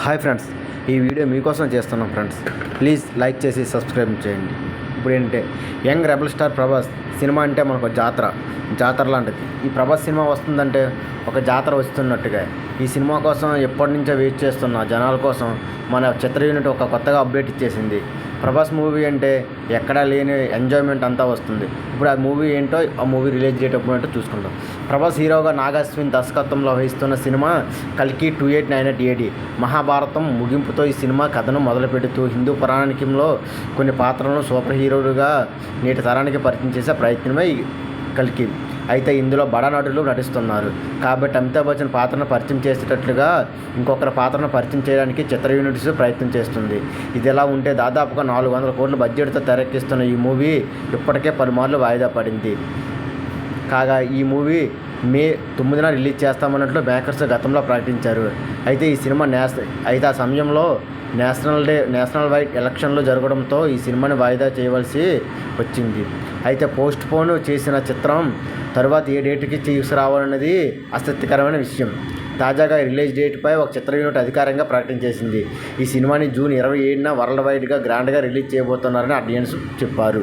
Hi friends, ఈ video మీకోసం చేస్తున్నాం ఫ్రెండ్స్. ప్లీజ్ లైక్ చేసి సబ్స్క్రైబ్ చేయండి. ఇప్పుడు ఏంటంటే young rebel star Prabhas cinema అంటే మనకు జాతర లాంటిది. ఈ ప్రభాస్ సినిమా వస్తుందంటే ఒక జాతర వస్తున్నట్టుగా. ఈ సినిమా కోసం ఎప్పటి నుంచో వెయిట్ చేస్తున్న జనాల కోసం మన చిత్ర యూనిట్ ఒక కొత్తగా అప్డేట్ ఇచ్చేసింది. ప్రభాస్ మూవీ అంటే ఎక్కడా లేని ఎంజాయ్మెంట్ అంతా వస్తుంది. ఇప్పుడు ఆ మూవీ ఏంటో, ఆ మూవీ రిలీజ్ డేట్ ఎప్పుడు ఏంటో చూసుకుందాం. ప్రభాస్ హీరోగా నాగ్ అశ్విన్ దర్శకత్వంలో వహిస్తున్న సినిమా కల్కి 2898 AD. మహాభారతం ముగింపుతో ఈ సినిమా కథను మొదలుపెడుతూ హిందూ పురాణికంలో కొన్ని పాత్రలను సూపర్ హీరోలుగా నేటి తరానికి పరిచయం చేసే ప్రయత్నమే ఈ కల్కి. అయితే ఇందులో బడా నటులు నటిస్తున్నారు కాబట్టి అమితాబ్ బచ్చన్ పాత్రను పరిచయం చేసేటట్లుగా ఇంకొకరి పాత్రను పరిచయం చేయడానికి చిత్ర యూనిట్స్ ప్రయత్నం చేస్తుంది. ఇది ఎలా ఉంటే దాదాపుగా 400 కోట్ల బడ్జెట్తో తెరకెక్కిస్తున్న ఈ మూవీ ఇప్పటికే పలుమార్లు వాయిదా పడింది. కాగా ఈ మూవీ మే 9న రిలీజ్ చేస్తామన్నట్లు మేకర్స్ గతంలో ప్రకటించారు. అయితే ఈ సినిమా ఆ సమయంలో నేషనల్ వైడ్ ఎలక్షన్లు జరగడంతో ఈ సినిమాని వాయిదా చేయవలసి వచ్చింది. అయితే పోస్ట్ పోన్ చేసిన చిత్రం తరువాత ఏ డేట్కి తీసుకురావాలన్నది ఆసక్తికరమైన విషయం. తాజాగా రిలీజ్ డేట్పై ఒక చిత్ర యూనిట్ అధికారికంగా ప్రకటించేసింది. ఈ సినిమాని జూన్ 27న వరల్డ్ వైడ్గా గ్రాండ్గా రిలీజ్ చేయబోతున్నారని ఆడియన్స్ చెప్పారు.